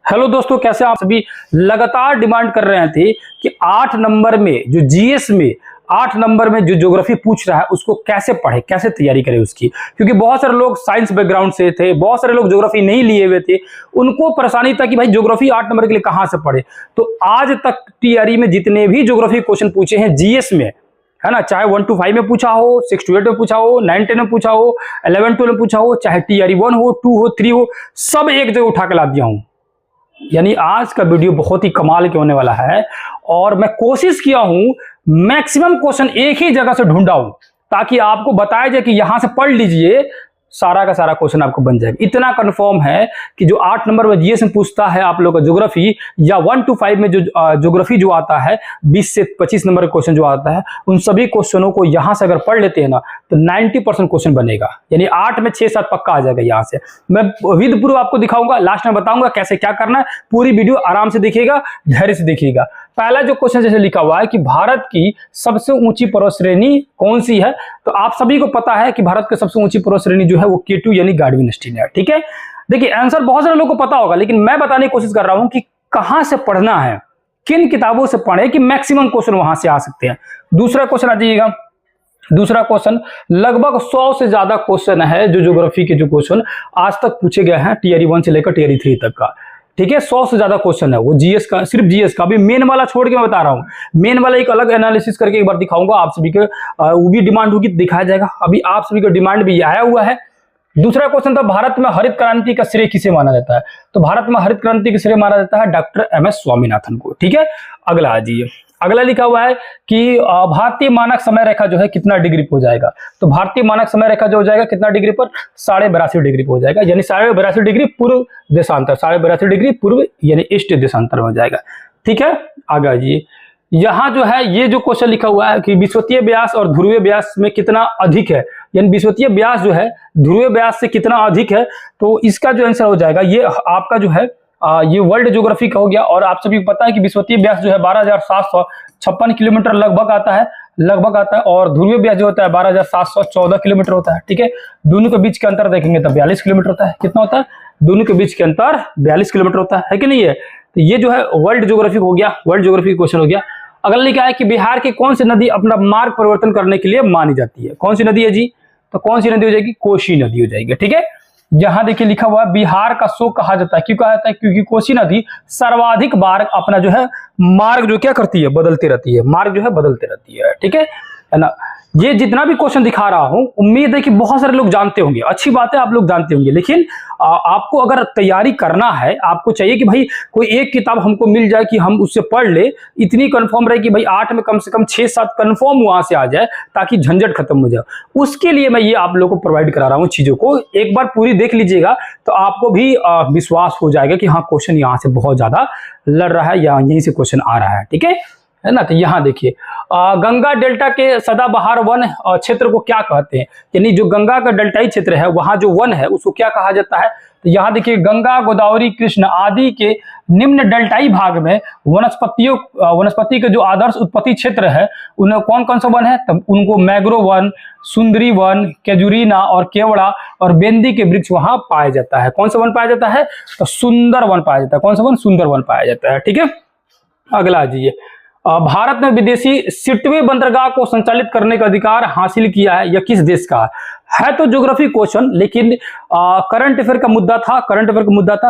Hello दोस्तों, कैसे आप सभी लगातार डिमांड कर रहे थे कि 8 नंबर में जो जीएस में 8 नंबर में जो ज्योग्राफी पूछ रहा है उसको कैसे पढ़े, कैसे तैयारी करें उसकी। क्योंकि बहुत सारे लोग साइंस बैकग्राउंड से थे, बहुत सारे लोग ज्योग्राफी नहीं लिए हुए थे, उनको परेशानी था कि भाई ज्योग्राफी 8 नंबर के लिए कहां से पढ़े। तो आज तक टीआरई में जितने भी ज्योग्राफी क्वेश्चन पूछे हैं जीएस में, है ना, चाहे 1 to 5 में पूछा हो, 6 to 8 में पूछा हो, 9 10 में पूछा हो, 11 12 में पूछा हो, चाहे टीआरई 1 हो, 2 हो, 3 हो, सब एक जगह उठा के ला दिया हूं। यानी आज का वीडियो बहुत ही कमाल के होने वाला है और मैं कोशिश किया हूं मैक्सिमम क्वेश्चन एक ही जगह से ढूंढा हूं ताकि आपको बताया जाए कि यहां से पढ़ लीजिए, सारा का सारा क्वेश्चन आपको बन जाएगा। इतना कंफर्म है कि जो 8 नंबर में जीएस में पूछता है आप लोग का ज्योग्राफी, या 1 to 5 में जो ज्योग्राफी जो आता है 20 से 25 नंबर का क्वेश्चन जो आता है, उन सभी क्वेश्चनों को यहां से अगर पढ़ लेते हैं ना तो 90% क्वेश्चन बनेगा। यानी 8 में 6-7 पक्का आ जाएगा। यहां से मैं विद प्रूफ आपको दिखाऊंगा, लास्ट में बताऊंगा कैसे क्या करना है। पूरी वीडियो आराम से देखिएगा, धैर्य से देखिएगा। पहला जो क्वेश्चन जैसे लिखा हुआ है कि भारत की सबसे ऊंची पर्वत श्रेणी कौन सी है, तो आप सभी को पता है कि भारत की सबसे ऊंची पर्वत श्रेणी जो है वो K2 यानी गार्डविन है। ठीक है, देखिए आंसर बहुत सारे लोगों को पता होगा, लेकिन मैं बताने की कोशिश कर रहा हूं कि कहां से पढ़ना है, किन किताबों से पढ़े कि मैक्सिमम क्वेश्चन वहां से आ सकते हैं। दूसरा क्वेश्चन आ जाइएगा। दूसरा क्वेश्चन लगभग 100 से ज्यादा क्वेश्चन है जो ज्योग्राफी के जो क्वेश्चन आज तक पूछे गए हैं टीआरई 1 से लेकर टीआरई 3 तक का। ठीक है, 100 से ज्यादा क्वेश्चन है वो जीएस का, सिर्फ जीएस का। अभी मेन वाला छोड़ के मैं बता रहा हूं, मेन वाला एक अलग एनालिसिस करके एक बार दिखाऊंगा आप सभी के, वो भी डिमांड होगी दिखाया जाएगा। अभी आप सभी का डिमांड भी आया हुआ है। दूसरा क्वेश्चन था भारत में हरित क्रांति का श्रेय किसे माना जाता है, तो भारत में हरित क्रांति का श्रेय माना जाता है डॉक्टर एमएस स्वामीनाथन को। ठीक है, अगला आ जाइए। अगला लिखा हुआ है कि भारतीय मानक समय रेखा जो है कितना डिग्री पर हो जाएगा, तो भारतीय मानक समय रेखा जो हो जाएगा कितना डिग्री पर, 82.5 डिग्री पर हो जाएगा। यानी 82.5 डिग्री पूर्व देशांतर, 82.5 डिग्री पूर्व यानी ईस्ट देशांतर में हो जाएगा। ठीक है, आगे आ जाइए। यहां जो है ये जो क्वेश्चन लिखा हुआ है कि विषुवतीय व्यास और ध्रुवीय व्यास में कितना अधिक है, यानी विषुवतीय व्यास जो है ध्रुवीय व्यास से कितना अधिक है, तो इसका जो आंसर हो जाएगा ये आपका जो है ये वर्ल्ड ज्योग्राफी का हो गया। और आप सभी को पता है कि विषुवतीय व्यास जो है 12,756 किलोमीटर लगभग आता है, और ध्रुवीय व्यास जो होता है 12,714 किलोमीटर होता है। ठीक है, दोनों के बीच के अंतर देखेंगे तब 42 किलोमीटर होता है। कितना होता है, दोनों के बीच के अंतर 42 किलोमीटर होता है कि नहीं है। तो ये जो है वर्ल्ड ज्योग्राफी हो गया, वर्ल्ड ज्योग्राफी क्वेश्चन हो गया। अगला लिखा है कि बिहार की कौन सी नदी अपना मार्ग परिवर्तन करने के लिए मानी जाती है, कौन सी नदी है जी, तो कौन सी नदी हो जाएगी, कोसी नदी हो जाएगी। ठीक है, यहां देखिए लिखा हुआ बिहार का शोक कहा जाता है, क्यों कहा जाता है, क्योंकि कोसी नदी सर्वाधिक बार अपना जो है मार्ग जो क्या करती है, बदलती रहती है, मार्ग जो है बदलती रहती है। ठीक है ना। ये जितना भी क्वेश्चन दिखा रहा हूं उम्मीद है कि बहुत सारे लोग जानते होंगे, अच्छी बात है आप लोग जानते होंगे, लेकिन आपको अगर तैयारी करना है, आपको चाहिए कि भाई कोई एक किताब हमको मिल जाए कि हम उससे पढ़ ले, इतनी कंफर्म रहे कि भाई 8 में कम से कम 6-7 कंफर्म वहां से आ जाए ताकि झंझट खत्म हो जाए। उसके लिए मैं ये आप लोगों को प्रोवाइड करा रहा हूं चीजों को। एक बार पूरी देख लीजिएगा तो आपको भी विश्वास हो जाएगा कि हाँ क्वेश्चन यहाँ से बहुत ज्यादा लड़ रहा है या यहीं से क्वेश्चन आ रहा है। ठीक है ना। तो यहाँ देखिए गंगा डेल्टा के सदाबहार वन क्षेत्र को क्या कहते हैं, यानी जो गंगा का डेल्टाई क्षेत्र है वहां जो वन है उसको क्या कहा जाता है, तो यहाँ देखिए गंगा गोदावरी कृष्ण आदि के निम्न डेल्टाई भाग में वनस्पति के जो आदर्श उत्पत्ति क्षेत्र है उन्हें कौन कौन सा वन है, तब उनको मैग्रो वन, सुंदरी वन, केजुरीना और केवड़ा और बेंदी के वृक्ष वहां पाया जाता है। कौन सा वन पाया जाता है, तो सुंदर वन पाया जाता है। कौन सा वन, सुंदर वन पाया जाता है। ठीक है, अगला आ जाइए। भारत ने विदेशी सिटवे बंदरगाह को संचालित करने का अधिकार हासिल किया है, यह किस देश का है, तो ज्योग्राफी क्वेश्चन, लेकिन करंट अफेयर का मुद्दा था,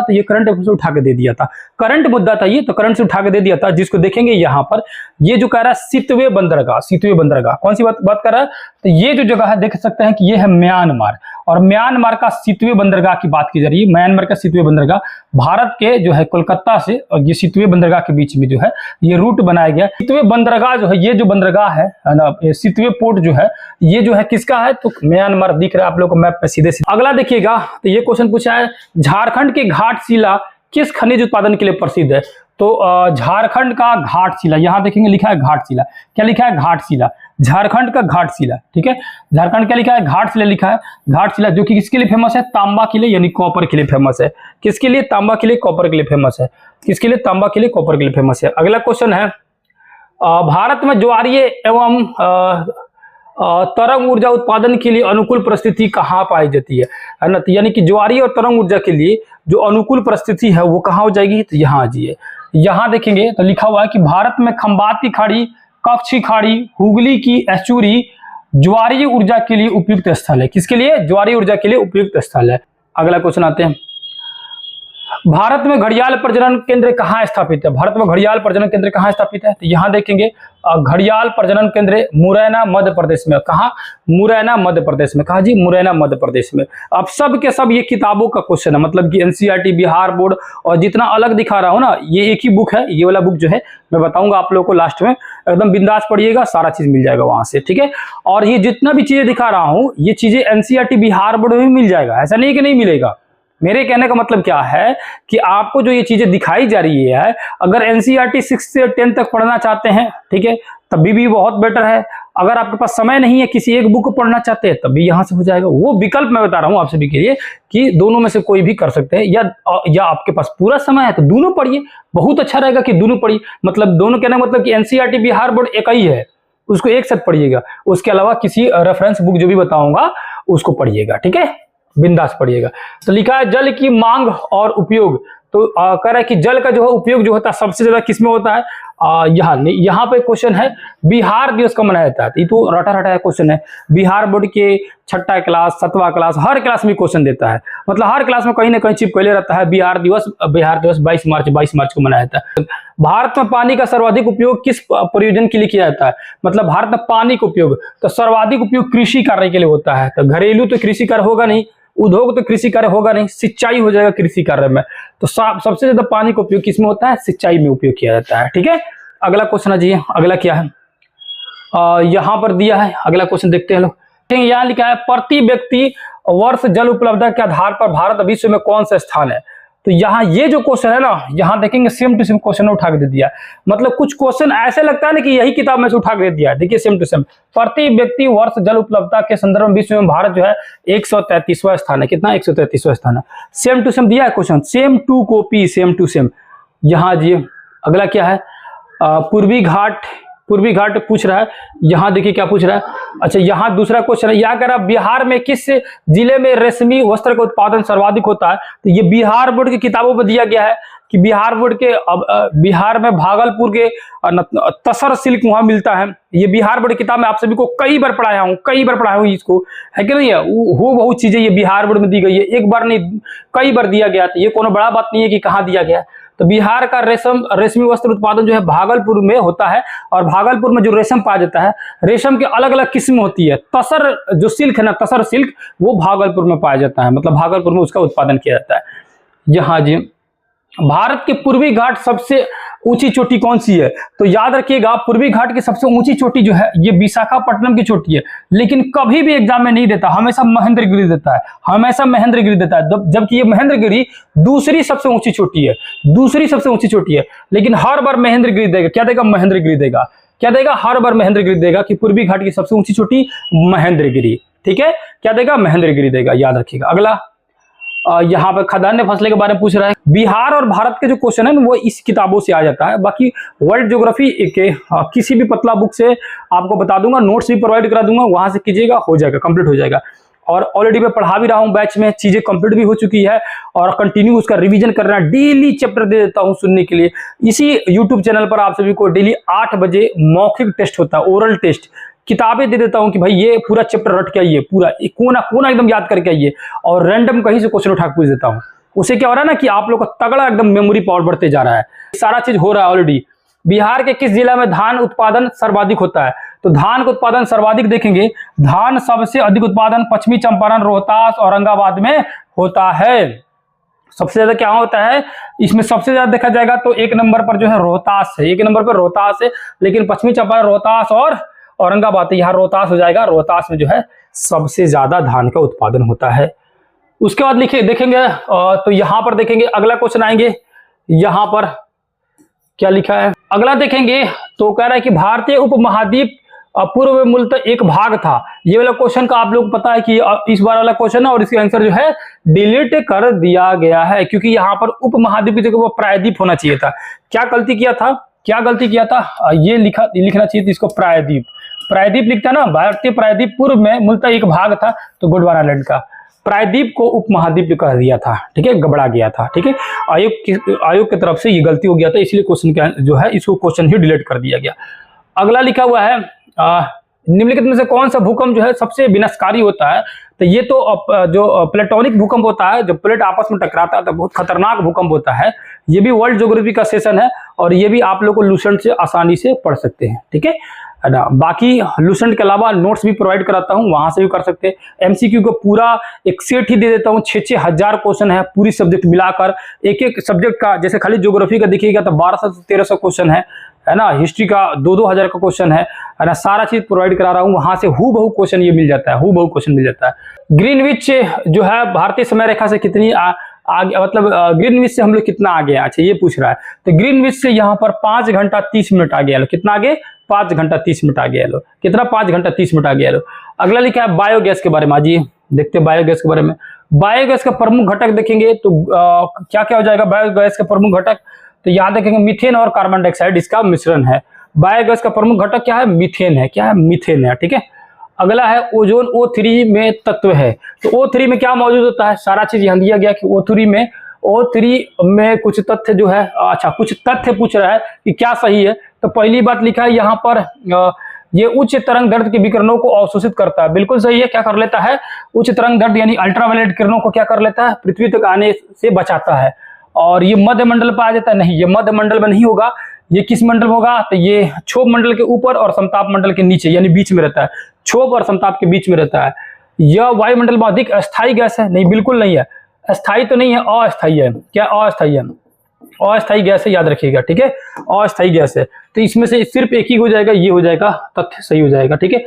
तो ये करंट अफेयर से उठा के दे दिया था, करंट मुद्दा था ये, तो करंट से उठा के दे दिया था, जिसको देखेंगे यहां पर ये जो कह रहा है सिटवे बंदरगाह कौन सी बात कर रहा है, तो ये जो जगह है देख सकते हैं कि ये है म्यांमार, और म्यांमार का सिटवे बंदरगाह की बात की जा रही है। म्यांमार का सिटवे बंदरगाह भारत के जो है कोलकाता से ये सिटवे बंदरगाह के बीच में जो है ये रूट बनाया गया। सिटवे बंदरगाह जो है, ये जो बंदरगाह है ना, सिटवे पोर्ट जो है ये जो है किसका है, तो म्यांमार दिख रहा है आप लोग को मैप पे सीधे। अगला देखिएगा, तो ये क्वेश्चन पूछा है झारखंड के घाटशिला किस खनिज उत्पादन के लिए प्रसिद्ध है, तो झारखंड का घाटशिला, यहां देखेंगे लिखा है घाटशिला, क्या लिखा है, घाटशिला, झारखंड का घाटशिला। ठीक है, झारखंड क्या लिखा है, घाटशिला लिखा है। घाटशिला जो कि किसके लिए फेमस है, तांबा के लिए, यानी कॉपर के लिए फेमस है। किसके लिए, तांबा के लिए, कॉपर के लिए फेमस है। किसके लिए, तांबा के लिए, कॉपर के लिए फेमस है। अगला क्वेश्चन है भारत में ज्वारीय एवं तरंग ऊर्जा उत्पादन के लिए अनुकूल परिस्थिति कहाँ पाई जाती है ना। यानी कि ज्वारीय और तरंग ऊर्जा के लिए जो अनुकूल परिस्थिति है वो कहाँ हो जाएगी, तो यहाँ आ जाइए। यहाँ देखेंगे तो लिखा हुआ है कि भारत में खंबात की खाड़ी, कच्छ की खाड़ी, हुगली की एस्चुरी ज्वारीय ऊर्जा के लिए उपयुक्त स्थल है। किसके लिए? ज्वारीय ऊर्जा के लिए उपयुक्त स्थल है। अगला क्वेश्चन आते हैं, भारत में घड़ियाल प्रजनन केंद्र कहाँ स्थापित है? भारत में घड़ियाल प्रजनन केंद्र कहाँ स्थापित है? तो यहाँ देखेंगे घड़ियाल प्रजनन केंद्र मुरैना मध्य प्रदेश में। कहाँ? मुरैना मध्य प्रदेश में। कहाँ जी? मुरैना मध्य प्रदेश में। अब सब के सब ये किताबों का क्वेश्चन है, मतलब कि एनसीईआरटी, बिहार बोर्ड, और जितना अलग दिखा रहा हूँ ना, ये एक ही बुक है। ये वाला बुक जो है मैं बताऊंगा आप लोगों को लास्ट में, एकदम बिंदास पढ़िएगा, सारा चीज मिल जाएगा वहां से, ठीक है। और ये जितना भी चीजें दिखा रहा हूँ ये चीजें एनसीईआरटी बिहार बोर्ड में मिल जाएगा, ऐसा नहीं कि नहीं मिलेगा। मेरे कहने का मतलब क्या है कि आपको जो ये चीजें दिखाई जा रही है, अगर एनसीईआरटी 6 से 10 तक पढ़ना चाहते हैं, ठीक है, तब भी बहुत बेटर है। अगर आपके पास समय नहीं है, किसी एक बुक को पढ़ना चाहते हैं, तब भी यहां से हो जाएगा। वो विकल्प मैं बता रहा हूं आप सभी के लिए कि दोनों में से कोई भी कर सकते हैं, या आपके पास पूरा समय है तो दोनों पढ़िए। बहुत अच्छा रहेगा कि दोनों पढ़िए, मतलब दोनों कहने का मतलब कि एनसीईआरटी बिहार बोर्ड एक ही है, उसको एक साथ पढ़िएगा। उसके अलावा किसी रेफरेंस बुक जो भी बताऊंगा उसको पढ़िएगा, ठीक है, बिंदास पढ़िएगा। तो लिखा है जल की मांग और उपयोग, तो कह रहा है कि जल का जो है उपयोग जो होता है सबसे ज्यादा किसमें होता है? यहाँ पे क्वेश्चन है बिहार दिवस का मनाया जाता है। ये तो रटा रटा क्वेश्चन है, बिहार बोर्ड के 6ठा क्लास 7वां क्लास हर क्लास में क्वेश्चन देता है, मतलब हर क्लास में कहीं ना कहीं चिपकले रहता है। बिहार दिवस 22 मार्च को मनाया जाता है। भारत में पानी का सर्वाधिक उपयोग किस प्रयोजन के लिए किया जाता है? मतलब भारत में पानी का उपयोग तो सर्वाधिक उपयोग कृषि कार्य के लिए होता है। तो घरेलू तो कृषि कार्य होगा नहीं, उद्योग तो कृषि कार्य होगा नहीं, सिंचाई हो जाएगा कृषि कार्य में। तो सबसे ज्यादा पानी का उपयोग किसमें होता है? सिंचाई में उपयोग किया जाता है, ठीक है। अगला क्वेश्चन आ जाइए, अगला क्या है, यहां पर दिया है, अगला क्वेश्चन देखते हैं लोग। यहाँ लिखा है प्रति व्यक्ति वर्ष जल उपलब्धता के आधार पर भारत विश्व में कौन सा स्थान है? तो यहाँ ये जो क्वेश्चन है ना, यहाँ देखेंगे सेम टू सेम क्वेश्चन उठा के दे दिया। मतलब कुछ क्वेश्चन ऐसे लगता है ना कि यही किताब में से उठा के दे दिया है। देखिए सेम टू सेम, प्रति व्यक्ति वर्ष जल उपलब्धता के संदर्भ में विश्व में भारत जो है 133वां स्थान है। कितना? 133वां स्थान है। सेम टू सेम दिया है question, same to copy, same to same. यहाँ जी अगला क्या है, पूर्वी घाट पूछ रहा है। यहाँ देखिए क्या पूछ रहा है। अच्छा, यहाँ दूसरा क्वेश्चन है, यहाँ कह रहा बिहार में किस जिले में रेशमी वस्त्र का उत्पादन सर्वाधिक होता है? तो ये बिहार बोर्ड की किताबों में दिया गया है कि बिहार बोर्ड के बिहार में भागलपुर के तसर सिल्क वहां मिलता है। ये बिहार बोर्ड की किताब में आप सभी को कई बार पढ़ाया हूँ इसको, है कि नहीं है। वो बहुत चीजें ये बिहार बोर्ड में दी गई है, एक बार नहीं कई बार दिया गया था। ये कोनो बड़ा बात नहीं है कि कहाँ दिया गया है। तो बिहार का रेशमी वस्त्र उत्पादन जो है भागलपुर में होता है, और भागलपुर में जो रेशम पाया जाता है, रेशम के अलग अलग किस्म होती है। तसर जो सिल्क है ना, तसर सिल्क, वो भागलपुर में पाया जाता है, मतलब भागलपुर में उसका उत्पादन किया जाता है। यहाँ जी भारत के पूर्वी घाट सबसे ऊंची चोटी कौन सी है? तो याद रखिएगा पूर्वी घाट की सबसे ऊंची चोटी जो है ये विशाखापट्टनम की चोटी है, लेकिन कभी भी एग्जाम में नहीं देता, हमेशा महेंद्रगिरी देता है, हमेशा महेंद्रगिरी देता है। जबकि ये महेंद्रगिरी दूसरी सबसे ऊंची चोटी है, दूसरी सबसे ऊंची चोटी है, लेकिन हर बार महेंद्रगिरी देगा। क्या देगा? महेंद्रगिरी देगा। क्या देगा? हर बार महेंद्रगिरी देगा कि पूर्वी घाट की सबसे ऊंची चोटी महेंद्रगिरी, ठीक है। क्या देगा? महेंद्रगिरी देगा, याद रखिएगा। अगला यहाँ पर खाद्यान्न फसलें के बारे में पूछ रहा है। बिहार और भारत के जो क्वेश्चन है वो इस किताबों से आ जाता है। बाकी वर्ल्ड ज्योग्राफी के किसी भी पतला बुक से आपको बता दूंगा, नोट्स भी प्रोवाइड करा दूंगा, वहां से कीजिएगा, हो जाएगा, कंप्लीट हो जाएगा। और ऑलरेडी मैं पढ़ा भी रहा हूँ बैच में, चीजें कंप्लीट भी हो चुकी है, और कंटिन्यू उसका रिवीजन कर रहा है। डेली चैप्टर दे देता हूँ सुनने के लिए। इसी यूट्यूब चैनल पर आप सभी को डेली 8 बजे मौखिक टेस्ट होता है, ओरल टेस्ट। किताबें दे देता हूं कि भाई ये पूरा चैप्टर रट के आइए, पूरा कोना कोना एकदम याद करके आइए, और रैंडम कहीं से क्वेश्चन उठा के पूछ देता हूं। उससे क्या हो रहा है ना कि आप लोग का तगड़ा एकदम मेमोरी पावर बढ़ते जा रहा है। सारा चीज हो रहा है ऑलरेडी। बिहार के किस जिला में धान उत्पादन सर्वाधिक होता है? तो धान का उत्पादन सर्वाधिक देखेंगे, धान सबसे अधिक उत्पादन पश्चिमी चंपारण, रोहतास, औरंगाबाद में होता है। सबसे ज्यादा क्या होता है इसमें? सबसे ज्यादा देखा जाएगा तो 1 नंबर पर जो है रोहतास है, 1 नंबर पर रोहतास है, लेकिन पश्चिमी चंपारण, रोहतास और औरंगाबाद, यहाँ रोहतास हो जाएगा। रोहतास में जो है सबसे ज्यादा धान का उत्पादन होता है। उसके बाद देखेंगे तो यहाँ पर देखेंगे, अगला क्वेश्चन आएंगे, यहाँ पर क्या लिखा है अगला देखेंगे तो कह रहा है कि भारतीय उपमहाद्वीप पूर्व में मूलतः एक भाग था। ये वाला क्वेश्चन का आप लोग पता है कि इस बार वाला क्वेश्चन है, और इसका आंसर जो है डिलीट कर दिया गया है, क्योंकि यहाँ पर उपमहाद्वीप की जगह वो प्रायद्वीप होना चाहिए था। क्या गलती किया था? ये लिखना चाहिए था इसको प्रायद्वीप। प्रायद्वीप लिखता है ना, भारतीय प्रायद्वीप पूर्व में मूलतः एक भाग था, तो गोंडवाना आइलैंड का प्रायद्वीप को उपमहाद्वीप कह दिया था, ठीक है, गबड़ा गया था, ठीक है। आयोग की तरफ से ये गलती हो गया था, इसलिए क्वेश्चन का जो है इसको क्वेश्चन ही डिलीट कर दिया गया। अगला लिखा हुआ है निम्नलिखित में से कौन सा भूकंप जो है सबसे विनाशकारी होता है? तो ये तो जो प्लेटोनिक भूकंप होता है, जब प्लेट आपस में टकराता है तो बहुत खतरनाक भूकंप होता है। ये भी वर्ल्ड ज्योग्राफी का सेशन है और ये भी आप लोग को लूसेंट से आसानी से पढ़ सकते हैं, ठीक है ना। बाकी लूसेंट के अलावा नोट्स भी प्रोवाइड कराता हूँ, वहां से भी कर सकते हैं। एमसीक्यू को पूरा एक सेट ही दे देता हूँ, 6-6 हजार क्वेश्चन है पूरी सब्जेक्ट मिलाकर। एक एक सब्जेक्ट का, जैसे खाली ज्योग्राफी का देखिएगा तो 1200 से 1300 क्वेश्चन है ना। हिस्ट्री का 2-2 हजार का क्वेश्चन है ना। सारा चीज प्रोवाइड करा रहा हूँ, वहां से हूबहू क्वेश्चन ये मिल जाता है, हूबहू क्वेश्चन मिल जाता है। ग्रीनविच जो है भारतीय समय रेखा से कितनी आगे, मतलब ग्रीनविच से हम लोग कितना आगे हैं? अच्छा, ये पूछ रहा है। तो ग्रीनविच से यहाँ पर 5 घंटा 30 मिनट आगे है। कितना आगे? 5 घंटा 30 मिनट आगे है। कितना? 5 घंटा 30 मिनट आगे है। अगला लिखा है बायोगैस के बारे में। आज ये देखते हैं बायोगैस के बारे में। बायोगैस का प्रमुख घटक देखेंगे तो क्या क्या हो जाएगा बायोगैस का प्रमुख घटक? तो याद रखेंगे मीथेन और कार्बन डाइऑक्साइड इसका मिश्रण है। बायोगैस का प्रमुख घटक क्या है? मीथेन है। क्या है? मीथेन है, ठीक है। अगला है ओजोन O3 में तत्व है। तो O3 में क्या मौजूद होता है? सारा चीज यहाँ दिया गया कि O3 में कुछ तथ्य जो है, अच्छा कुछ तथ्य पूछ रहा है कि क्या सही है। तो पहली बात लिखा है यहाँ पर ये उच्च तरंग दैर्ध्य के विकिरणों को अवशोषित करता है। बिल्कुल सही है। क्या कर लेता है? उच्च तरंग दैर्ध्य यानी अल्ट्रावायलेट किरणों को क्या कर लेता है? पृथ्वी तक आने से बचाता है। और ये मध्य मंडल पर आ जाता है? नहीं, ये मध्य मंडल में नहीं होगा। ये किस मंडल में होगा? तो ये क्षोभ मंडल के ऊपर और समताप मंडल के नीचे, यानी बीच में रहता है। क्षोभ और समताप के बीच में रहता है। यह वायुमंडल में अधिक अस्थायी गैस है? नहीं, बिल्कुल नहीं है। अस्थायी तो नहीं है, अस्थायी है। क्या? अस्थायी है। अस्थायी गैस है, याद रखिएगा, ठीक है। अस्थायी गैस है। तो इसमें से सिर्फ एक ही हो जाएगा, ये हो जाएगा, तथ्य सही हो जाएगा, ठीक है।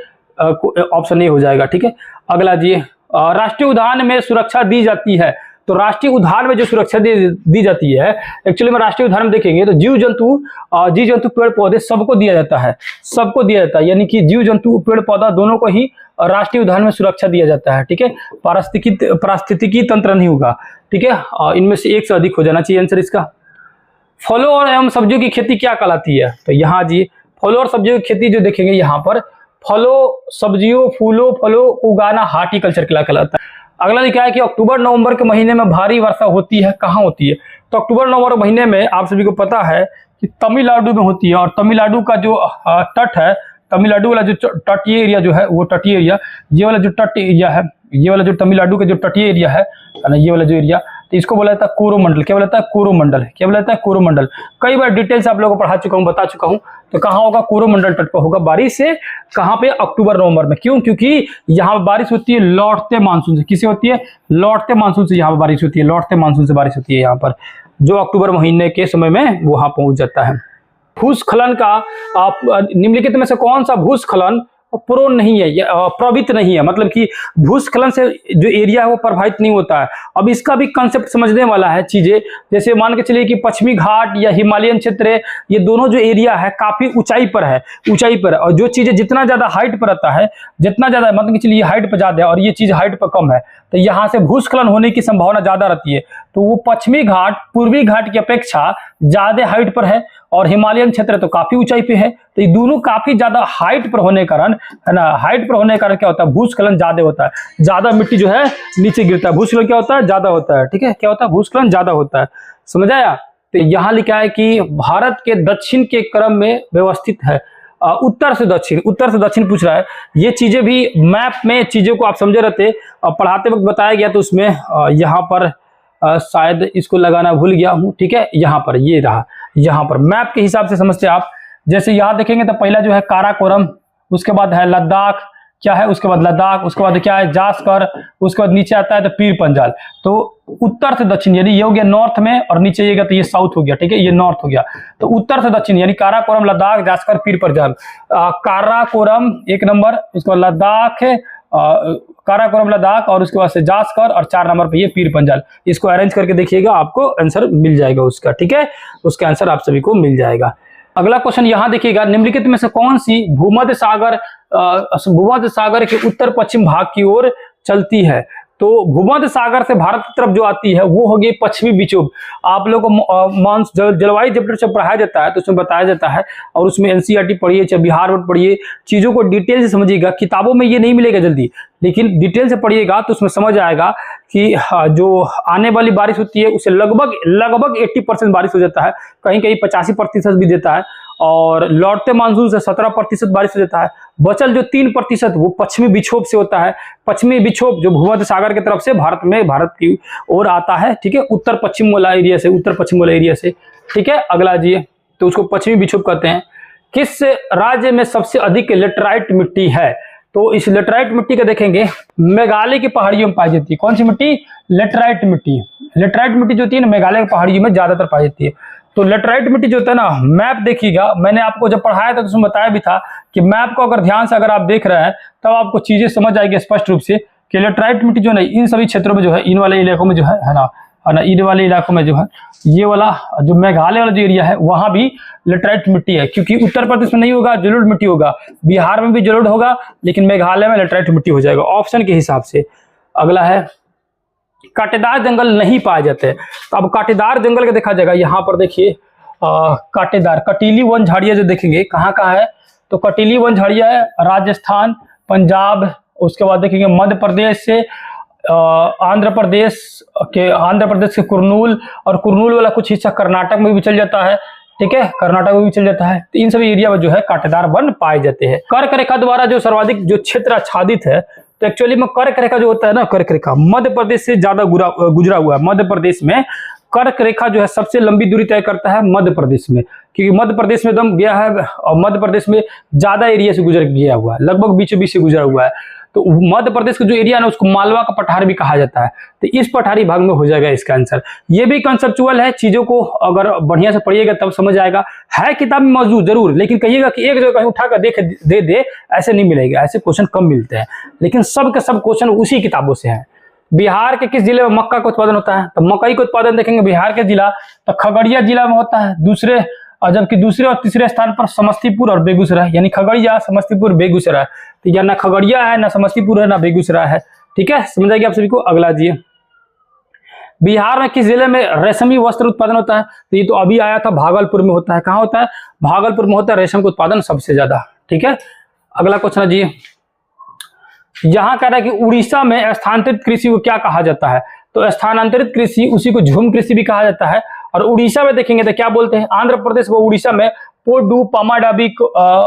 ऑप्शन ए हो जाएगा, ठीक है। अगला जी, राष्ट्रीय उद्यान में सुरक्षा दी जाती है। तो राष्ट्रीय उद्यान में जो सुरक्षा दी जाती है, एक्चुअली में राष्ट्रीय उद्यान में देखेंगे तो जीव जंतु पेड़ पौधे सबको दिया जाता है, सबको दिया जाता है। यानी कि जीव जंतु पेड़ पौधा दोनों को ही राष्ट्रीय उद्यान में सुरक्षा दिया जाता है, ठीक है। पारिस्थितिकी तंत्र नहीं होगा, ठीक है। इनमें से एक से अधिक हो जाना चाहिए आंसर इसका। फलों और एवं सब्जियों की खेती क्या कहलाती है? तो यहाँ जी फलों और सब्जियों की खेती जो देखेंगे यहाँ पर, फलों सब्जियों फूलों फलों उगाना हार्टिकल्चर कहलाता है। अगला लिखा है कि अक्टूबर नवंबर के महीने में भारी वर्षा होती है, कहाँ होती है? तो अक्टूबर नवंबर महीने में आप सभी को पता है कि तमिलनाडु में होती है। और तमिलनाडु का जो तट है, तमिलनाडु वाला जो तटीय एरिया जो है, वो तटीय एरिया, ये वाला जो तट एरिया है, ये वाला जो तमिलनाडु का जो तटीय एरिया है ना, ये वाला जो एरिया, तो इसको बोला जाता है कोरोमंडल। क्या बोला जाता है? कोरोमंडल। क्या बोला जाता है? कोरोमंडल। कई बार डिटेल्स आप लोगों को पढ़ा चुका हूँ, बता चुका हूँ। तो कहाँ होगा? कोरोमंडल तट पर होगा बारिश से। कहाँ पे? अक्टूबर नवंबर में। क्यों? क्योंकि यहाँ पर बारिश होती है लौटते मानसून से। किससे होती है? लौटते मानसून से यहाँ पर बारिश होती है, लौटते मानसून से बारिश होती है यहाँ पर, जो अक्टूबर महीने के समय में वहां पहुंच जाता है। भूस्खलन का निम्नलिखित में से कौन सा भूस्खलन प्रोन नहीं है, प्रभावित नहीं है? मतलब कि भूस्खलन से जो एरिया है वो प्रभावित नहीं होता है। अब इसका भी कंसेप्ट समझने वाला है चीजें। जैसे मान के चलिए कि पश्चिमी घाट या हिमालयन क्षेत्र, ये दोनों जो एरिया है काफी ऊंचाई पर है, ऊंचाई पर। और जो चीजें जितना ज्यादा हाइट पर रहता है, जितना ज्यादा मतलब कि चलिए हाइट पर ज्यादा है और ये चीज हाइट पर कम है, तो यहाँ से भूस्खलन होने की संभावना ज्यादा रहती है। तो वो पश्चिमी घाट पूर्वी घाट की अपेक्षा ज्यादा हाइट पर है और हिमालयन क्षेत्र तो काफी ऊंचाई पे है। तो ये दोनों काफी ज्यादा हाइट पर होने कारण, है ना, हाइट पर होने कारण क्या होता है? भूस्खलन ज्यादा होता है, ज्यादा मिट्टी जो है नीचे गिरता है। भूस्खलन क्या होता है? ज्यादा होता है, ठीक है। क्या होता है? भूस्खलन ज्यादा होता है। समझ आया? तो यहाँ लिखा है कि भारत के दक्षिण के क्रम में व्यवस्थित है। उत्तर से दक्षिण पूछ रहा है। ये चीजें भी मैप में चीजों को आप समझे रहते, पढ़ाते वक्त बताया गया, तो उसमें यहाँ पर शायद इसको लगाना भूल गया हूँ, ठीक है। यहाँ पर ये रहा, यहाँ पर मैप के हिसाब से समझते आप। जैसे यहाँ देखेंगे तो पहला जो है काराकोरम, उसके बाद है लद्दाख, क्या है? उसके बाद लद्दाख, उसके बाद क्या है? जास्कर, उसके बाद नीचे आता है तो पीर पंजाल। तो उत्तर से दक्षिण, यानी ये हो गया नॉर्थ में, और नीचे ये तो ये साउथ हो गया, ठीक है, ये नॉर्थ हो गया। तो उत्तर से दक्षिण यानी काराकोरम, लद्दाख, जास्कर, पीर पंजाल। काराकोरम 1 नंबर, उसके बाद लद्दाख, काराकोरम लद्दाख, और उसके बाद से जास्कर, और 4 नंबर पे ये पीर पंजाल। इसको अरेंज करके देखिएगा, आपको आंसर मिल जाएगा उसका, ठीक है। उसका आंसर आप सभी को मिल जाएगा। अगला क्वेश्चन यहाँ देखिएगा, निम्नलिखित में से कौन सी भूमध्य सागर के उत्तर पश्चिम भाग की ओर चलती है? तो भूमध्य सागर से भारत की तरफ जो आती है वो होगी पश्चिमी विक्षोभ। आप लोगों को जलवायु चैप्टर से पढ़ाया जाता है तो उसमें बताया जाता है, और उसमें एनसीईआरटी पढ़िए चाहे बिहार बोर्ड पढ़िए, चीजों को डिटेल से समझिएगा। किताबों में ये नहीं मिलेगा जल्दी, लेकिन डिटेल से पढ़िएगा तो उसमें समझ आएगा कि जो आने वाली बारिश होती है उसे लगभग 80% बारिश हो जाता है, कहीं कहीं 85% भी देता है, और लौटते मानसून से 17% बारिश हो जाता है। बचल जो 3% वो पश्चिमी विक्षोभ से होता है। पश्चिमी विक्षोभ जो भूमध्य सागर की तरफ से भारत की ओर आता है, ठीक है, उत्तर पश्चिम वाला एरिया से, ठीक है। अगला जी, तो उसको पश्चिमी विक्षोभ कहते हैं। किस राज्य में सबसे अधिक लेटराइट मिट्टी है? तो इस लेटराइट मिट्टी का देखेंगे, मेघालय की पहाड़ियों में पाई जाती है। कौन सी मिट्टी? लेटराइट मिट्टी। लेटराइट मिट्टी जो होती है ना, मेघालय की पहाड़ियों में ज्यादातर पाई जाती है। तो लेटराइट मिट्टी जो होता है ना, मैप देखिएगा, मैंने आपको जब पढ़ाया था तो उसमें बताया भी था कि मैप को अगर ध्यान से अगर आप देख रहे हैं तब आपको चीजें समझ आएगी स्पष्ट रूप से कि लेटराइट मिट्टी जो है इन सभी क्षेत्रों में जो है, इन वाले इलाकों में जो है ना, इन वाले इलाकों में जो है, ये वाला जो मेघालय वाला जो एरिया है वहां भी लेटराइट मिट्टी है। क्योंकि उत्तर प्रदेश में नहीं होगा, जलोढ़ मिट्टी होगा, बिहार में भी जलोढ़ होगा, लेकिन मेघालय में लेटराइट मिट्टी हो जाएगा ऑप्शन के हिसाब से। अगला है, कांटेदार जंगल नहीं पाए जाते। तो अब कांटेदार जंगल का देखा जाएगा, यहाँ पर देखिए कांटेदार कटीली वन झाड़ियां जो देखेंगे कहाँ कहाँ है, तो कटीली वन झाड़ियां है राजस्थान, पंजाब, उसके बाद देखेंगे मध्य प्रदेश से आंध्र प्रदेश के कुरनूल, और कुरनूल वाला कुछ हिस्सा कर्नाटक में भी चल जाता है, ठीक है, कर्नाटक में भी चल जाता है। तो इन सभी एरिया में जो है कांटेदार वन पाए जाते हैं। कर्क रेखा द्वारा जो सर्वाधिक जो क्षेत्र आच्छादित है, तो एक्चुअली में कर्क रेखा जो होता है ना, कर्क रेखा मध्य प्रदेश से ज्यादा गुजरा हुआ है। मध्य प्रदेश में कर्क रेखा जो है सबसे लंबी दूरी तय करता है मध्य प्रदेश में, क्योंकि मध्य प्रदेश में एकदम गया है, और मध्य प्रदेश में ज्यादा एरिया से गुजर गया हुआ है, लगभग बीचों बीच से गुजरा हुआ है। तो मध्य प्रदेश का जो एरिया है ना, उसको मालवा का पठार भी कहा जाता है। तो इस पठारी भाग में हो जाएगा इसका आंसर। ये भी कंसेप्चुअल है, चीजों को अगर बढ़िया से पढ़िएगा तब समझ आएगा। है किताब में मौजूद जरूर, लेकिन कहिएगा कि एक जगह कहीं उठाकर दे ऐसे नहीं मिलेगा, ऐसे क्वेश्चन कम मिलते हैं, लेकिन सब के सब क्वेश्चन उसी किताबों से हैं। बिहार के किस जिले में मक्का का उत्पादन होता है? तो मकई का उत्पादन देखेंगे बिहार के जिला, तो खगड़िया जिला में होता है, जबकि दूसरे और तीसरे स्थान पर समस्तीपुर और बेगूसराय, यानी खगड़िया, समस्तीपुर, बेगूसराय। तो या ना खगड़िया है, ना समस्तीपुर है, ना बेगूसराय है, ठीक है, समझ आएगी आप सभी को। अगला जी, बिहार में किस जिले में रेशमी वस्त्र उत्पादन होता है? तो ये तो अभी आया था, भागलपुर में होता है। कहाँ होता है? भागलपुर में होता है रेशम का उत्पादन सबसे ज्यादा, ठीक है। अगला क्वेश्चन है जी, यहां कह रहा है कि उड़ीसा में स्थानांतरित कृषि को क्या कहा जाता है? तो स्थानांतरित कृषि उसी को झूम कृषि भी कहा जाता है। और उड़ीसा में देखेंगे तो क्या बोलते हैं? आंध्र प्रदेश व उड़ीसा में पोडू, पामाडाबी,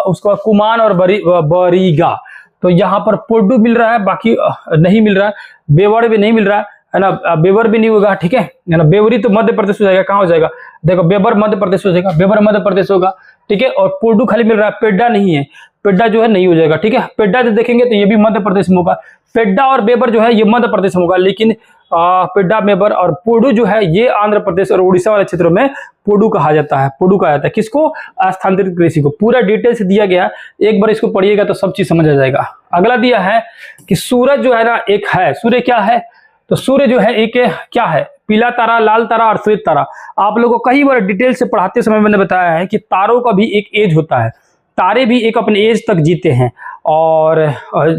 उसका कुमान और बरीगा। तो यहाँ पर पोडू मिल रहा है, बाकी नहीं मिल रहा है, बेवर भी नहीं मिल रहा है ना, बेवर भी नहीं होगा, ठीक है ना। बेवरी तो मध्य प्रदेश हो जाएगा, कहाँ हो जाएगा? देखो बेबर मध्य प्रदेश हो जाएगा, बेबर मध्य प्रदेश होगा, ठीक है। और पोडू खाली मिल रहा है, पेड्डा नहीं है, पेड्डा जो है नहीं हो जाएगा, ठीक है। पेड्डा जो देखेंगे तो ये भी मध्य प्रदेश में होगा। पेड्डा और बेबर जो है ये मध्य प्रदेश में होगा, लेकिन पेड्डा, बेबर और पोडू जो है ये आंध्र प्रदेश और उड़ीसा वाले क्षेत्रों में पोडू कहा जाता है। पोडू कहा जाता है किसको? स्थानांतरित कृषि को। पूरा डिटेल से दिया गया, एक बार इसको पढ़िएगा तो सब चीज समझ आ जाएगा। अगला दिया है कि सूरज जो है ना एक है, सूर्य क्या है? तो सूर्य जो है एक क्या है? पीला तारा, लाल तारा और श्वेत तारा। आप लोगों को कई बार डिटेल से पढ़ाते समय मैंने बताया है कि तारों का भी एक एज होता है, तारे भी एक अपने एज तक जीते हैं, और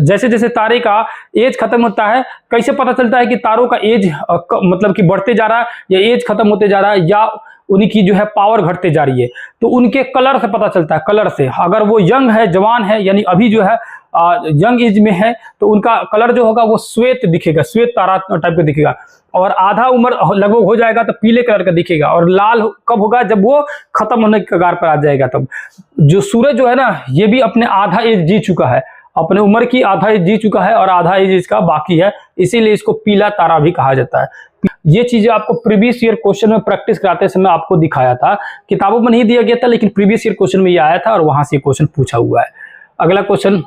जैसे जैसे तारे का एज खत्म होता है, कैसे पता चलता है कि तारों का एज मतलब कि बढ़ते जा रहा है या एज खत्म होते जा रहा है या उनकी जो है पावर घटते जा रही है? तो उनके कलर से पता चलता है, कलर से। अगर वो यंग है, जवान है, यानी अभी जो है यंग एज में है, तो उनका कलर जो होगा वो श्वेत दिखेगा, श्वेत तारा टाइप का दिखेगा। और आधा उम्र लगभग हो जाएगा तो पीले कलर का दिखेगा। और लाल कब होगा? जब वो खत्म होने के कगार पर आ जाएगा तब। जो सूरज जो है ना, ये भी अपने आधा एज जी चुका है, अपने उम्र की आधा एज जी चुका है और आधा एज इसका बाकी है, इसीलिए इसको पीला तारा भी कहा जाता है। ये चीजें आपको प्रीवियस ईयर क्वेश्चन में प्रैक्टिस कराते समय आपको दिखाया था, किताबों में नहीं दिया गया था, लेकिन प्रीवियस ईयर क्वेश्चन में ये आया था और वहां से क्वेश्चन पूछा हुआ है। अगला क्वेश्चन,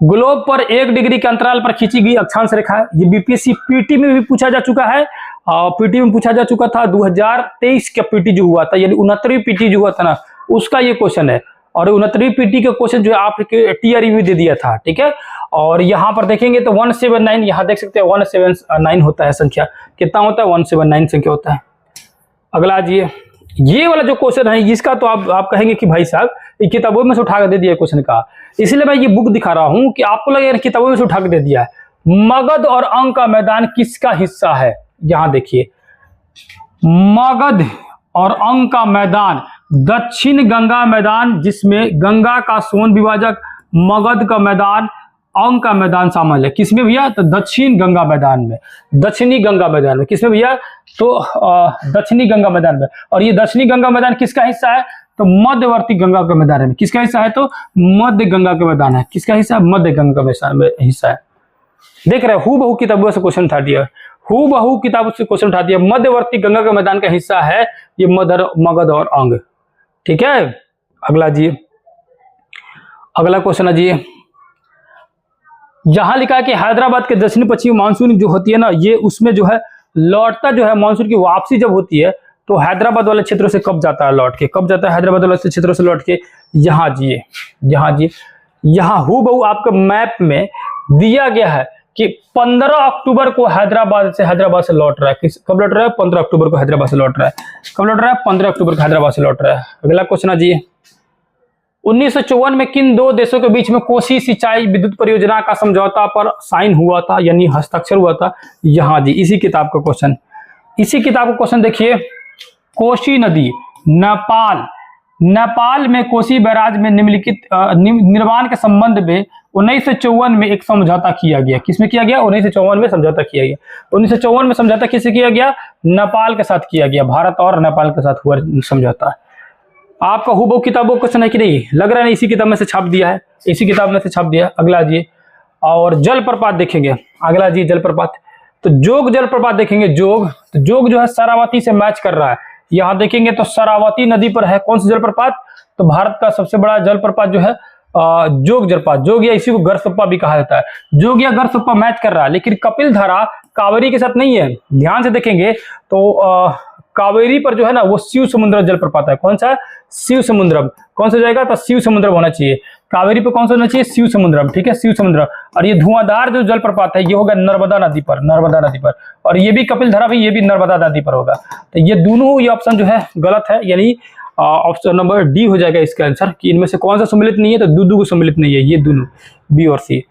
ग्लोब पर 1 डिग्री के अंतराल पर खींची गई अक्षांश रेखा है। ये बीपीएससी पीटी में भी पूछा जा चुका है, पीटी में पूछा जा चुका था। 2023 का पीटी जो हुआ था, यानी 69वीं पीटी जो हुआ था ना, उसका ये क्वेश्चन है। और 69वीं पीटी का क्वेश्चन जो है आपके टीआरई में दे दिया था, ठीक है। और यहाँ पर देखेंगे तो 179, यहाँ देख सकते हैं 179 होता है संख्या। कितना होता है? 179 संख्या होता है। अगला ये वाला जो क्वेश्चन है, इसका तो आप कहेंगे कि भाई साहब ये किताबों में से उठा कर दे दिया क्वेश्चन का, इसलिए मैं ये बुक दिखा रहा हूं कि आपको लगे किताबों में से उठा कर दे दिया है। मगध और अंग का मैदान किसका हिस्सा है? यहां देखिए, मगध और अंग का मैदान दक्षिण गंगा मैदान, जिसमें गंगा का सोन विभाजक, मगध का मैदान, अंग का मैदान शामिल है। किसमें भैया? तो दक्षिण गंगा मैदान में, दक्षिणी गंगा मैदान में। किसमें भैया? तो दक्षिणी गंगा मैदान में। और ये दक्षिणी गंगा मैदान किसका हिस्सा है? तो मध्यवर्ती गंगा के मैदान में। किसका हिस्सा है? तो मध्य गंगा का मैदान है। किसका हिस्सा? मध्य गंगा का हिस्सा है। देख रहे हूँ बहु किताबों से क्वेश्चन उठा दिया, हूँ बहु किताबों से क्वेश्चन उठा दिया। मध्यवर्ती गंगा के मैदान का हिस्सा है ये मगध और अंग। ठीक है, अगला जी, अगला क्वेश्चन है जी, यहां लिखा है कि हैदराबाद के दक्षिण पश्चिमी मानसून जो होती है ना, ये उसमें जो है लौटता जो है मानसून की वापसी जब होती है तो हैदराबाद वाले क्षेत्रों से कब जाता है लौट के? कब जाता है हैदराबाद वाले क्षेत्रों से लौट के? यहाँ जी, यहाँ जी, यहाँ हूबहू आपके मैप में दिया गया है कि 15 अक्टूबर को हैदराबाद से लौट रहा है। कब लौट रहा है? 15 अक्टूबर को हैदराबाद से लौट रहा है। कब लौट रहा है? 15 अक्टूबर को हैदराबाद से लौट रहा है। अगला क्वेश्चन है जी, 1954 में किन दो देशों के बीच में कोसी सिंचाई विद्युत परियोजना का समझौता पर साइन हुआ था, यानी हस्ताक्षर हुआ था? यहाँ जी, इसी किताब का क्वेश्चन, इसी किताब का क्वेश्चन देखिए। कोसी नदी, नेपाल में कोसी बैराज में निम्नलिखित निर्माण के संबंध में 1954 में एक समझौता किया गया। किसमें किया गया? 1954 में समझौता किया गया। 1954 में समझौता किससे किया गया? नेपाल के साथ किया गया। भारत और नेपाल के साथ हुआ समझौता। आपका हूबहू किताबों का क्वेश्चन है कि नहीं? लग रहा है इसी किताब में से छाप दिया है, इसी किताब में से छाप दिया है। अगला जी, और जलप्रपात देखेंगे। अगला जी, जलप्रपात, तो जोग जलप्रपात देखेंगे। जोग, तो जोग जो है शरावती से मैच कर रहा है। यहां देखेंगे तो शरावती नदी पर है कौन सा जलप्रपात? तो भारत का सबसे बड़ा जलप्रपात जो है जोग जलप्रपात। जोग या इसी को गरसप्पा भी कहा जाता है। जोग या गरसप्पा मैच कर रहा है, लेकिन कपिल धारा कावेरी के साथ नहीं है। ध्यान से देखेंगे तो कावेरी पर जो है ना वो शिव समुद्र जलप्रपात है। कौन सा? शिव समुद्रम। कौन सा जाएगा? तो शिव समुद्रम होना चाहिए। कावेरी पर कौन सा होना चाहिए? शिव समुद्रम। ठीक है, शिव समुद्र। और ये धुआंधार जो जलप्रपात है ये होगा नर्मदा नदी पर, नर्मदा नदी पर। और ये भी कपिल धारा भी, ये भी नर्मदा नदी पर होगा। तो ये दोनों, ये ऑप्शन जो है गलत है, यानी ऑप्शन नंबर डी हो जाएगा इसका आंसर, कि इनमें से कौन सा सम्मिलित नहीं है? तो दूधू को सम्मिलित नहीं है, ये दोनों, बी और सी।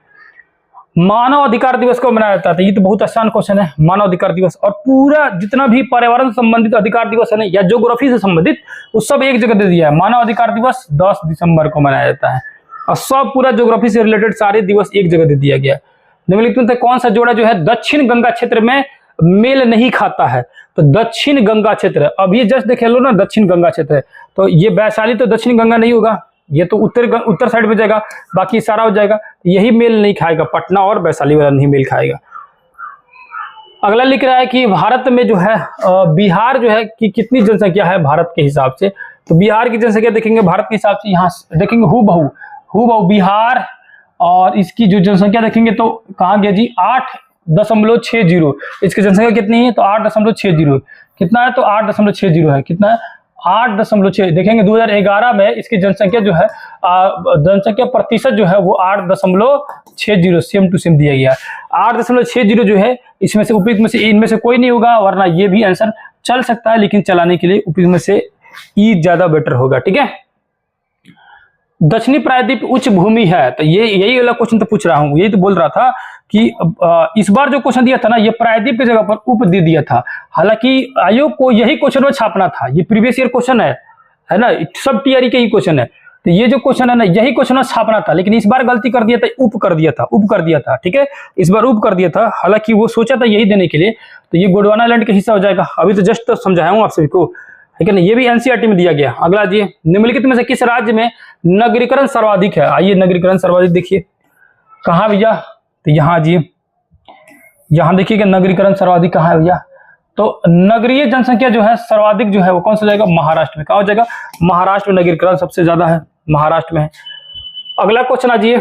मानव अधिकार दिवस को मनाया जाता है? ये तो बहुत आसान क्वेश्चन है। मानव अधिकार दिवस और पूरा जितना भी पर्यावरण संबंधित अधिकार दिवस है ना, या ज्योग्राफी से संबंधित, वो सब एक जगह दे दिया है। मानव अधिकार दिवस 10 दिसंबर को मनाया जाता है, और सब पूरा ज्योग्राफी से रिलेटेड सारे दिवस एक जगह दे दिया गया है। निम्नलिखित में कौन सा जोड़ा जो है दक्षिण गंगा क्षेत्र में मेल नहीं खाता है? तो दक्षिण गंगा क्षेत्र, अब ये जस्ट देख लो ना, दक्षिण गंगा क्षेत्र, तो ये वैशाली तो दक्षिण गंगा नहीं होगा, ये तो उत्तर साइड में जाएगा, बाकी सारा हो जाएगा। यही मेल नहीं खाएगा, पटना और वैशाली वाला नहीं मेल खाएगा। अगला लिख रहा है कि भारत में जो है बिहार जो है कि कितनी जनसंख्या है भारत के हिसाब से? तो बिहार की जनसंख्या देखेंगे भारत के हिसाब से, यहाँ देखेंगे हूबहू बिहार, और इसकी जो जनसंख्या देखेंगे तो कहाँ गया जी? 8.60। इसकी जनसंख्या कितनी है? तो 8.60। कितना है? तो 8.60 है। कितना है? 8.6। देखेंगे 2011 में इसकी जनसंख्या जो है जनसंख्या प्रतिशत जो है वो 8.60 सेम टू सेम दिया गया है। 8.60 जो है इसमें से उपयुक्त में से इनमें से कोई नहीं होगा, वरना ये भी आंसर चल सकता है, लेकिन चलाने के लिए उपयुक्त में से ई ज्यादा बेटर होगा। ठीक है, दक्षिणी प्रायद्वीप उच्च भूमि है, तो ये यही वाला क्वेश्चन तो पूछ रहा हूँ। यही तो बोल रहा था कि इस बार जो क्वेश्चन दिया था ना, ये प्रायद्वीप की जगह पर उप दे दिया था। हालांकि आयोग को यही क्वेश्चन में छापना था, ये प्रीवियस ईयर क्वेश्चन है ना, सब टीआरई के ही क्वेश्चन है। तो ये जो क्वेश्चन है ना, यही क्वेश्चन में छापना था, लेकिन इस बार गलती कर दिया था, उप कर दिया था। ठीक है, इस बार उप कर दिया था, हालांकि वो सोचा था यही देने के लिए। तो ये गोंडवाना लैंड का हिस्सा हो जाएगा। अभी तो जस्ट समझाया हूँ आप सभी को, लेकिन ये भी एनसीईआरटी में दिया गया। अगला जी, निम्नलिखित में से किस राज्य में नगरीकरण सर्वाधिक है? आइए नगरीकरण सर्वाधिक देखिए, कहाँ भैया? तो यहाँ जी, यहाँ देखिए कि नगरीकरण सर्वाधिक कहाँ है भैया? तो नगरीय जनसंख्या जो है सर्वाधिक जो है वो कौन सा जाएगा? महाराष्ट्र में। कहाँ हो जाएगा? महाराष्ट्र में नगरीकरण सबसे ज्यादा है, महाराष्ट्र में है। अगला क्वेश्चन आ जाइए,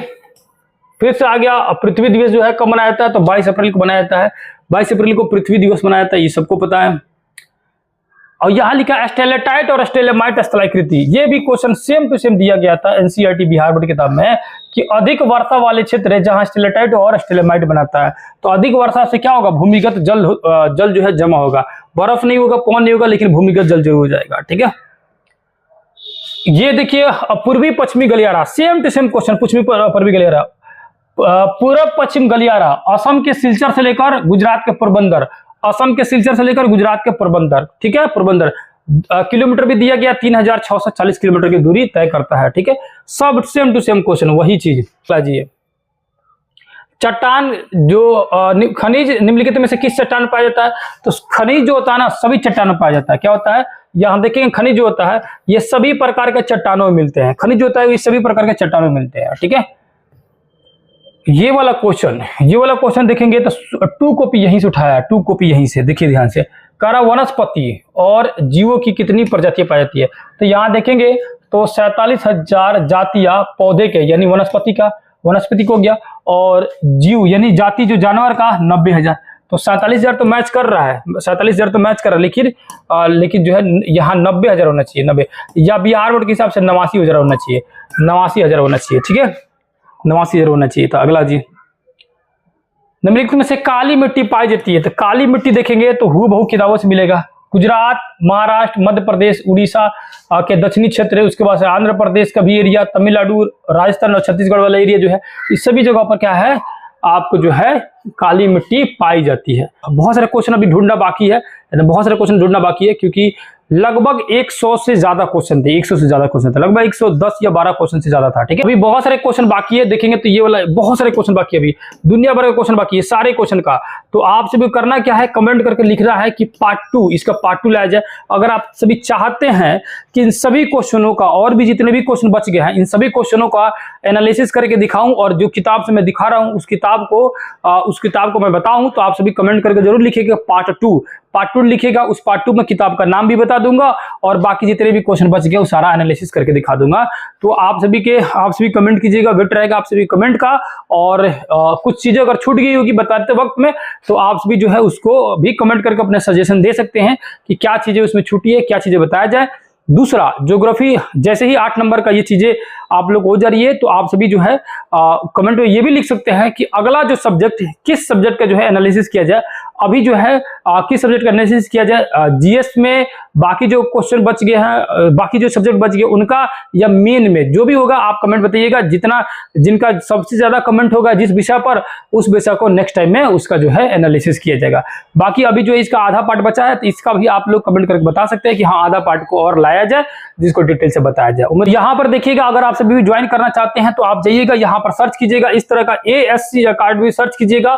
फिर से आ गया। पृथ्वी दिवस जो है कब मनाया जाता है? तो 22 अप्रैल को मनाया जाता है। 22 अप्रैल को पृथ्वी दिवस मनाया जाता है, ये सबको पता है। और यहाँ लिखा स्टेलेटाइट और स्टेलेमाइट स्थलाकृति, ये भी क्वेश्चन सेम टू सेम दिया गया था एनसीईआरटी बिहार बोर्ड किताब में, कि अधिक वर्षा वाले क्षेत्र है जहां स्टेलेटाइट और स्टेलेमाइट बनाता है। तो अधिक वर्षा से क्या होगा? भूमिगत जल जो है जमा होगा, बर्फ नहीं होगा, पवन नहीं होगा, लेकिन भूमिगत जल जरूर हो जाएगा। ठीक है, ये देखिए पूर्वी पश्चिमी गलियारा, सेम टू सेम क्वेश्चन, पूर्वी गलियारा पूर्व पश्चिम गलियारा, असम के सिलचर से लेकर गुजरात के पोरबंदर, असम के सिलचर से लेकर गुजरात के पोरबंदर, ठीक है, पोरबंदर किलोमीटर भी दिया गया, 3640 किलोमीटर की दूरी तय करता है, ठीक है। सब सेम टू सेम क्वेश्चन, वही चीज लाजिए। चट्टान जो खनिज निम्नलिखित में से किस चट्टान में पाया जाता है? तो खनिज जो होता है ना, सभी चट्टानों में पाया जाता है। क्या होता है, यहां देखेंगे खनिज जो होता है ये सभी प्रकार के चट्टानों में मिलते हैं। खनिज जो होता है ये सभी प्रकार के चट्टानों में मिलते हैं, ठीक है। ये वाला क्वेश्चन देखेंगे तो 2 कॉपी यहीं से उठाया, 2 कॉपी यहीं से, देखिए ध्यान से। कह वनस्पति और जीवों की कितनी प्रजातियां पाई जाती है? तो यहाँ देखेंगे तो 47,000 जातियां पौधे के यानी वनस्पति को हो गया, और जीव यानी जाति जो जानवर का 90,000। तो 47,000 तो मैच कर रहा है, 47,000 तो मैच कर रहा है, लेकिन जो है यहाँ 90,000 होना चाहिए, 90, या बिहार बोर्ड के हिसाब से 89,000 होना चाहिए, 89,000 होना चाहिए, ठीक है, 89,000 होना चाहिए था। अगला जी, निम्नलिखित में से काली मिट्टी पाई जाती है? तो काली मिट्टी देखेंगे तो हूबहू किताबों से मिलेगा। गुजरात, महाराष्ट्र, मध्य प्रदेश, उड़ीसा के दक्षिणी क्षेत्र, उसके बाद से आंध्र प्रदेश का भी एरिया, तमिलनाडु, राजस्थान और छत्तीसगढ़ वाला एरिया जो है, इस सभी जगहों पर क्या है, आपको जो है काली मिट्टी पाई जाती है। बहुत सारे क्वेश्चन अभी ढूंढना बाकी है, क्योंकि लगभग 100 से ज्यादा क्वेश्चन थे, 100 से ज्यादा क्वेश्चन थे, लगभग 110 या 12 क्वेश्चन से ज्यादा था, ठीक है। अभी बहुत सारे क्वेश्चन बाकी है, देखेंगे तो ये वाला बहुत सारे क्वेश्चन बाकी है, अभी दुनिया भर का क्वेश्चन बाकी है, सारे क्वेश्चन का। तो आप सभी करना क्या है, कमेंट करके लिखना है कि पार्ट 2, इसका पार्ट 2 लाया जाए। अगर आप सभी चाहते हैं कि इन सभी क्वेश्चनों का और भी जितने भी क्वेश्चन बच गए हैं, इन सभी क्वेश्चनों का एनालिसिस करके दिखाऊं, और जो किताब से मैं दिखा रहा हूं उस किताब को मैं बताऊं, तो आप सभी कमेंट करके जरूर लिखिएगा पार्ट 2 लिखिएगा। उस पार्ट 2 में किताब का नाम भी बता दूंगा, और बाकी जितने भी क्वेश्चन बच गए वो सारा एनालिसिस करके दिखा दूंगा। तो आप सभी कमेंट कीजिएगा, वेट रहेगा आप सभी कमेंट का। और कुछ चीजें अगर छूट गई होगी बताते वक्त में, तो आप सभी जो है उसको भी कमेंट करके अपने सजेशन दे सकते हैं कि क्या चीजें उसमें छूटी है, क्या चीजें बताया जाए। दूसरा, ज्योग्राफी जैसे ही 8 नंबर का ये चीजें आप लोग हो जा रही है, तो आप सभी जो है कमेंट में ये भी लिख सकते हैं कि अगला जो सब्जेक्ट, किस सब्जेक्ट का जो है एनालिसिस किया जाए। अभी जो है किस सब्जेक्ट का एनालिसिस किया जाए, जीएस में बाकी जो क्वेश्चन बच गए हैं, बाकी जो सब्जेक्ट बच गए उनका, या मेन में, जो भी होगा आप कमेंट बताइएगा। जिनका सबसे ज्यादा कमेंट होगा जिस विषय पर, उस विषय को नेक्स्ट टाइम में उसका जो है एनालिसिस किया जाएगा। बाकी अभी जो इसका आधा पार्ट बचा है, तो इसका भी आप लोग कमेंट करके बता सकते हैं कि हाँ आधा पार्ट को और लाया जाए, जिसको डिटेल से बताया जाए। यहाँ पर देखिएगा, अगर आप सभी ज्वाइन करना चाहते हैं तो आप जाइएगा, यहाँ पर सर्च कीजिएगा, इस तरह का ASC अकाडमी सर्च कीजिएगा।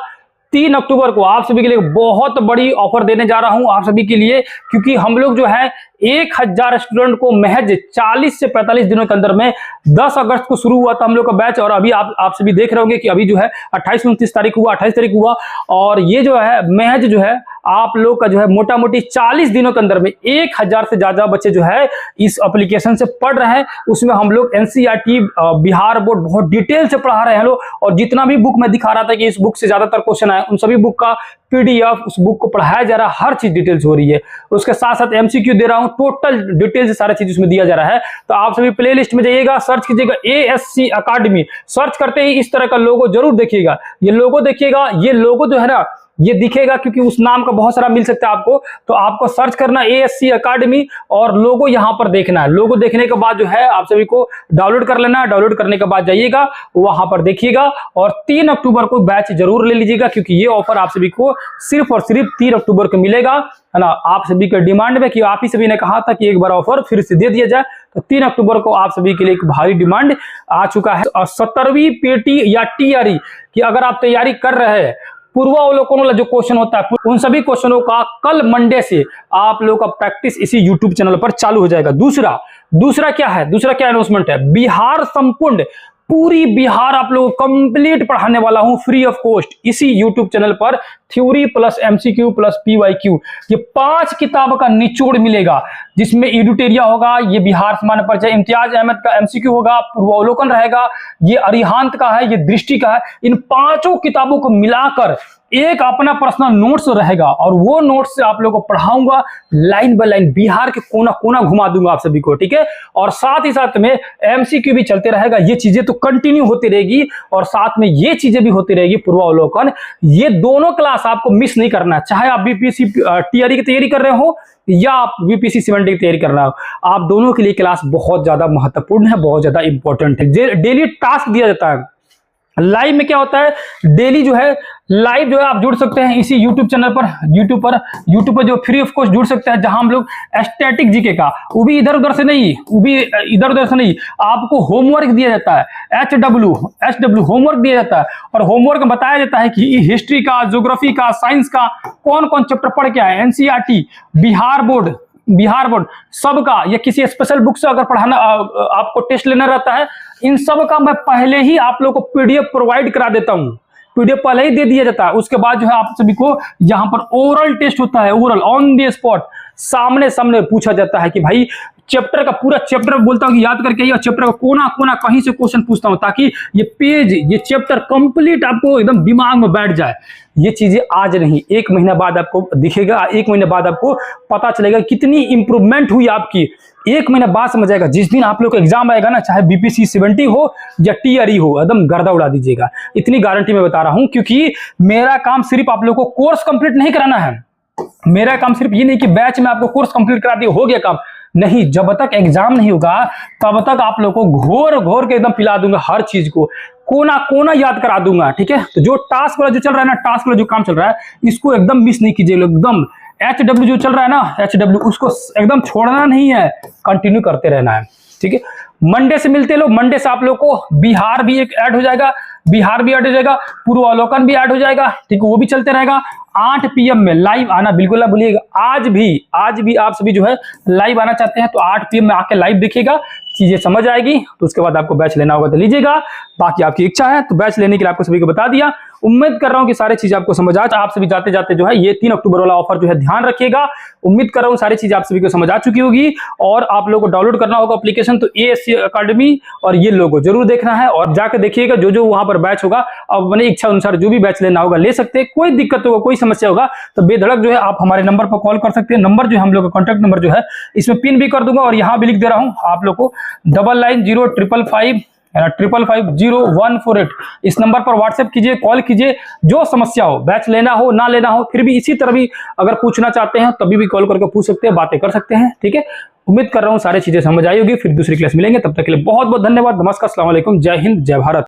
3 अक्टूबर को आप सभी के लिए बहुत बड़ी ऑफर देने जा रहा हूं आप सभी के लिए, क्योंकि हम लोग जो है 1000 स्टूडेंट को महज 40 से 45 दिनों के अंदर में 10 अगस्त को शुरू हुआ था हम लोग का बैच, और अभी आप सभी देख रहे होंगे कि अभी जो है 28, 29 तारीख हुआ, 28 तारीख हुआ, और ये जो है महज जो है आप लोग का जो है मोटा मोटी 40 दिनों के अंदर में 1000 से ज्यादा बच्चे जो है इस एप्लीकेशन से पढ़ रहे हैं। उसमें हम लोग NCERT बिहार बोर्ड बहुत डिटेल से पढ़ा रहे हैं लोग, और जितना भी बुक मैं दिखा रहा था कि इस बुक से ज्यादातर क्वेश्चन आए, उन सभी बुक का PDF उस बुक को पढ़ाया जा रहा है, हर चीज डिटेल्स हो रही है। उसके साथ साथ MCQ दे रहा हूं, टोटल डिटेल से सारा चीज उसमें दिया जा रहा है। तो आप सभी प्लेलिस्ट में जाइएगा, सर्च कीजिएगा ASC अकाडमी, सर्च करते ही इस तरह का लोगो जरूर देखिएगा। ये लोगो देखिएगा, ये लोगो जो है ना ये दिखेगा, क्योंकि उस नाम का बहुत सारा मिल सकता है आपको। तो आपको सर्च करना ASC अकाडमी और लोगो यहां पर देखना है। लोगो देखने के बाद जो है आप सभी को डाउनलोड कर लेना है। डाउनलोड करने के बाद जाइएगा, वहां पर देखिएगा, और 3 अक्टूबर को बैच जरूर ले लीजिएगा, क्योंकि ये ऑफर आप सभी को सिर्फ और सिर्फ 3 अक्टूबर को मिलेगा, है ना। आप सभी का डिमांड में, कि आप ही सभी ने कहा था कि एक बार ऑफर फिर से दे दिया जाए, तो 3 अक्टूबर को आप सभी के लिए एक भारी डिमांड आ चुका है। और 17वीं पेटी या TRE की अगर आप तैयारी कर रहे हैं, पूर्वावलोकन वाला जो क्वेश्चन होता है, उन सभी क्वेश्चनों का कल मंडे से आप लोगों का प्रैक्टिस इसी YouTube चैनल पर चालू हो जाएगा। दूसरा क्या है, दूसरा क्या अनाउंसमेंट है, बिहार संपूर्ण पूरी बिहार आप लोगों को कंप्लीट पढ़ाने वाला हूं फ्री ऑफ कॉस्ट इसी YouTube चैनल पर। Theory plus MCQ plus PYQ, ये 5 किताब का निचोड़ मिलेगा, जिसमें एडुटेरिया होगा, ये बिहार सामान्य परिचय, इम्तियाज अहमद का MCQ होगा, पूर्वावलोकन रहेगा, ये अरिहंत का है, ये दृष्टि का है। इन 5 किताबों को मिलाकर एक अपना पर्सनल नोट्स रहेगा, और वो नोट्स से आप लोगों को पढ़ाऊंगा लाइन बाय लाइन, बिहार के कोना कोना घुमा दूंगा आप सभी को, ठीक है। और साथ ही साथ में MCQ भी चलते रहेगा। ये चीजें तो कंटिन्यू होती रहेगी, और साथ में ये चीजें भी होती रहेगी पूर्वावलोकन। ये दोनों क्लास आपको मिस नहीं करना, चाहे आप BPSC TRE की तैयारी कर रहे हो या आप BPSC 70 की तैयारी कर रहे हो, आप दोनों के लिए क्लास बहुत ज्यादा महत्वपूर्ण है, बहुत ज्यादा इंपॉर्टेंट है। डेली टास्क दिया जाता है, लाइव में क्या होता है, डेली जो है लाइव जो है आप जुड़ सकते हैं इसी यूट्यूब चैनल पर, यूट्यूब पर जो फ्री ऑफ कॉस्ट जुड़ सकते हैं, जहां हम लोग स्टैटिक जीके का, वो भी इधर उधर से नहीं, आपको होमवर्क दिया जाता है, एचडब्ल्यू होमवर्क दिया जाता है, और होमवर्क में बताया जाता है कि हिस्ट्री का, ज्योग्राफी का, साइंस का कौन कौन चैप्टर पढ़ के आए, एनसीईआरटी, बिहार बोर्ड सबका, या किसी स्पेशल बुक से अगर पढ़ाना आपको टेस्ट लेना रहता है, इन सब का मैं पहले ही आप लोगों को पीडीएफ प्रोवाइड करा देता हूं, पीडीएफ पहले ही दे दिया जाता है। उसके बाद जो है आप सभी को यहाँ पर ओरल टेस्ट होता है, ओरल ऑन द स्पॉट, सामने सामने पूछा जाता है कि भाई चैप्टर का पूरा चैप्टर बोलता हूँ कि याद करके आइए, चैप्टर का कोना कोना कहीं से क्वेश्चन पूछता हूं, ताकि ये चैप्टर कंप्लीट आपको एकदम दिमाग में बैठ जाए। ये चीजें आज नहीं, 1 महीना बाद आपको दिखेगा, 1 महीने बाद आपको पता चलेगा कितनी इंप्रूवमेंट हुई आपकी, 1 महीने बाद समझ आएगा। जिस दिन आप लोग का एग्जाम आएगा ना, चाहे बीपीसी 70 हो या टीआरई हो, एकदम गर्दा उड़ा दीजिएगा, इतनी गारंटी मैं बता रहा हूं। क्योंकि मेरा काम सिर्फ आप लोग को कोर्स कंप्लीट नहीं कराना है, मेरा काम सिर्फ ये नहीं कि बैच में आपको कोर्स कंप्लीट करा दिया हो गया काम, नहीं, जब तक एग्जाम नहीं होगा तब तक आप लोग को घोर के एकदम पिला दूंगा, हर चीज को कोना कोना याद करा दूंगा, ठीक है। तो जो टास्क वाला जो चल रहा है ना, टास्क वाला जो काम चल रहा है, इसको एकदम मिस नहीं कीजिए लोग, एकदम एचडब्ल्यू जो चल रहा है ना, एचडब्ल्यू, उसको एकदम छोड़ना नहीं है, कंटिन्यू करते रहना है, ठीक है। मंडे से मिलते लोग, मंडे से आप लोग को बिहार भी एक ऐड हो जाएगा, पूर्वावलोकन भी ऐड हो जाएगा, ठीक है, वो भी चलते रहेगा। 8 PM में लाइव आना बिल्कुल ना भूलिएगा। आज भी आप सभी जो है लाइव आना चाहते हैं तो 8 PM में आके लाइव देखिएगा, चीजें समझ आएगी, तो उसके बाद आपको बैच लेना होगा तो लीजिएगा, बाकी आपकी इच्छा है। तो बैच लेने के लिए आपको सभी को बता दिया, उम्मीद कर रहा हूं कि सारी चीजें आपको समझ आ। आप सभी जाते जाते जो है ये 3 अक्टूबर वाला ऑफर जो है ध्यान रखिएगा, उम्मीद कर रहा हूं सारी चीजें आप सभी को समझ आ चुकी होगी, और आप लोगों को डाउनलोड करना होगा एप्लीकेशन, तो ASC अकेडमी और ये लोगो जरूर देखना है, और जाकर देखिएगा जो वहां पर बैच होगा, अब अपनी इच्छा अनुसार जो भी बैच लेना होगा ले सकते हैं, कोई दिक्कत होगा, कोई समस्या होगा तो बेधड़क जो है आप हमारे नंबर पर कॉल कर सकते हैं। नंबर जो है हम लोग का कॉन्टैक्ट नंबर जो है इसमें पिन भी कर दूंगा, और यहां भी लिख दे रहा हूं आप लोग को 9905550148, इस नंबर पर व्हाट्सएप कीजिए, कॉल कीजिए, जो समस्या हो, बैच लेना हो ना लेना हो, फिर भी इसी तरह भी अगर पूछना चाहते हैं तभी भी कॉल करके पूछ सकते हैं, बातें कर सकते हैं, ठीक है। उम्मीद कर रहा हूं सारी चीजें समझ आई होगी, फिर दूसरी क्लास मिलेंगे, तब तक के लिए बहुत बहुत धन्यवाद, नमस्कार, अस्सलाम वालेकुम, जय हिंद, जय भारत।